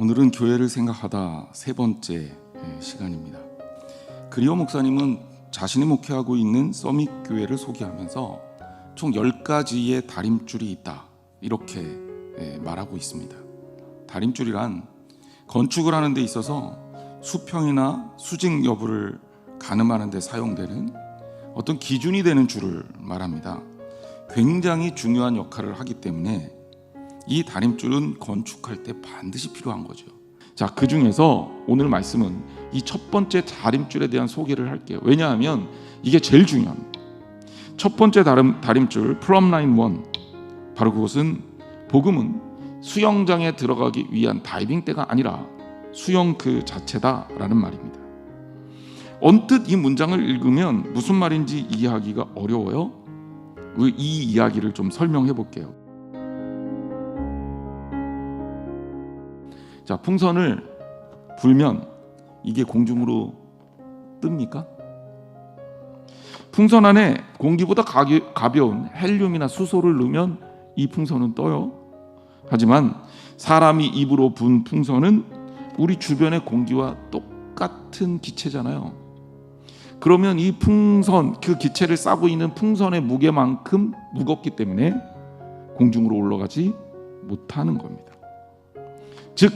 오늘은 교회를 생각하다 세 번째 시간입니다. 그리오 목사님은 자신이 목회하고 있는 서밋 교회를 소개하면서 총 10가지의 다림줄이 있다, 이렇게 말하고 있습니다. 다림줄이란 건축을 하는 데 있어서 수평이나 수직 여부를 가늠하는 데 사용되는 어떤 기준이 되는 줄을 말합니다. 굉장히 중요한 역할을 하기 때문에 이 다림줄은 건축할 때 반드시 필요한 거죠. 자, 그 중에서 오늘 말씀은 이 첫 번째 다림줄에 대한 소개를 할게요. 왜냐하면 이게 제일 중요합니다. 첫 번째 다림줄 플럼 라인 1, 바로 그것은 복음은 수영장에 들어가기 위한 다이빙대가 아니라 수영 그 자체다라는 말입니다. 언뜻 이 문장을 읽으면 무슨 말인지 이해하기가 어려워요. 이 이야기를 좀 설명해 볼게요. 자, 풍선을 불면 이게 공중으로 뜹니까? 풍선 안에 공기보다 가벼운 헬륨이나 수소를 넣으면 이 풍선은 떠요. 하지만 사람이 입으로 분 풍선은 우리 주변의 공기와 똑같은 기체잖아요. 그러면 이 풍선, 그 기체를 싸고 있는 풍선의 무게만큼 무겁기 때문에 공중으로 올라가지 못하는 겁니다. 즉,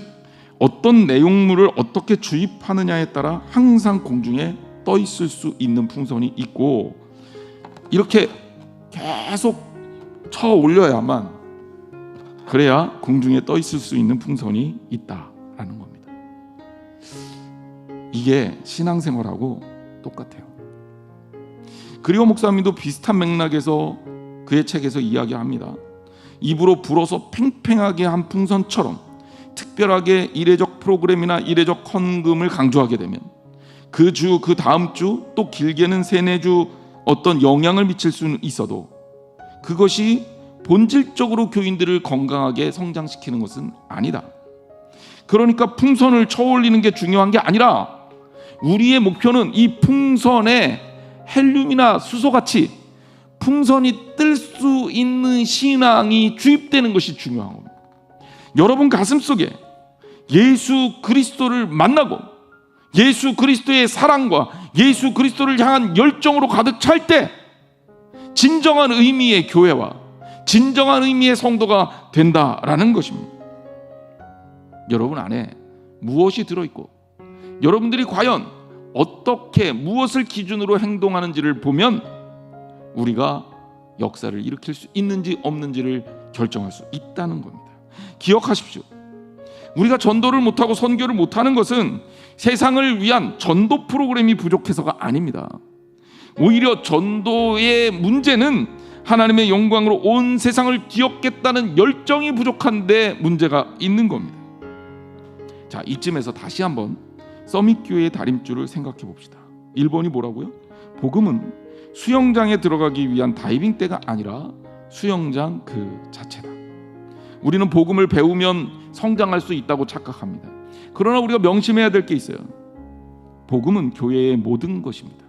어떤 내용물을 어떻게 주입하느냐에 따라 항상 공중에 떠 있을 수 있는 풍선이 있고, 이렇게 계속 쳐 올려야만, 그래야 공중에 떠 있을 수 있는 풍선이 있다라는 겁니다. 이게 신앙생활하고 똑같아요. 그리오 목사님도 비슷한 맥락에서 그의 책에서 이야기합니다. 입으로 불어서 팽팽하게 한 풍선처럼 특별하게 이례적 프로그램이나 이례적 헌금을 강조하게 되면 그 주, 그 다음 주, 또 길게는 3-4주 어떤 영향을 미칠 수는 있어도 그것이 본질적으로 교인들을 건강하게 성장시키는 것은 아니다. 그러니까 풍선을 쳐올리는 게 중요한 게 아니라 우리의 목표는 이 풍선에 헬륨이나 수소같이 풍선이 뜰 수 있는 신앙이 주입되는 것이 중요한 겁니다. 여러분 가슴속에 예수 그리스도를 만나고 예수 그리스도의 사랑과 예수 그리스도를 향한 열정으로 가득 찰 때 진정한 의미의 교회와 진정한 의미의 성도가 된다라는 것입니다. 여러분 안에 무엇이 들어있고 여러분들이 과연 어떻게 무엇을 기준으로 행동하는지를 보면 우리가 역사를 일으킬 수 있는지 없는지를 결정할 수 있다는 겁니다. 기억하십시오. 우리가 전도를 못하고 선교를 못하는 것은 세상을 위한 전도 프로그램이 부족해서가 아닙니다. 오히려 전도의 문제는 하나님의 영광으로 온 세상을 뒤엎겠다는 열정이 부족한 데 문제가 있는 겁니다. 자, 이쯤에서 다시 한번 서밋교회의 다림줄을 생각해 봅시다. 1번이 뭐라고요? 복음은 수영장에 들어가기 위한 다이빙대가 아니라 수영장 그 자체다. 우리는 복음을 배우면 성장할 수 있다고 착각합니다. 그러나 우리가 명심해야 될 게 있어요. 복음은 교회의 모든 것입니다.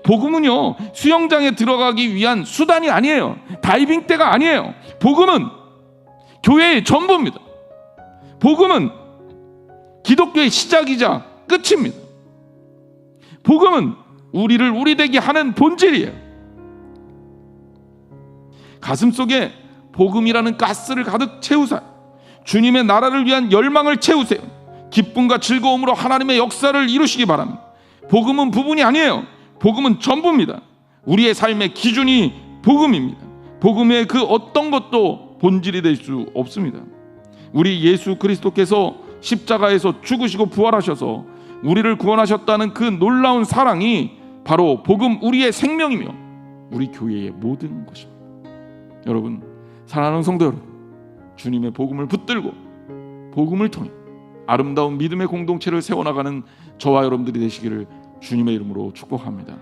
복음은요, 수영장에 들어가기 위한 수단이 아니에요. 다이빙대가 아니에요. 복음은 교회의 전부입니다. 복음은 기독교의 시작이자 끝입니다. 복음은 우리를 우리 되게 하는 본질이에요. 가슴속에 복음이라는 가스를 가득 채우사 주님의 나라를 위한 열망을 채우세요. 기쁨과 즐거움으로 하나님의 역사를 이루시기 바랍니다. 복음은 부분이 아니에요. 복음은 전부입니다. 우리의 삶의 기준이 복음입니다. 복음의 그 어떤 것도 본질이 될 수 없습니다. 우리 예수 그리스도께서 십자가에서 죽으시고 부활하셔서 우리를 구원하셨다는 그 놀라운 사랑이 바로 복음, 우리의 생명이며 우리 교회의 모든 것입니다. 여러분, 사랑하는 성도 여러분, 주님의 복음을 붙들고 복음을 통해 아름다운 믿음의 공동체를 세워나가는 저와 여러분들이 되시기를 주님의 이름으로 축복합니다.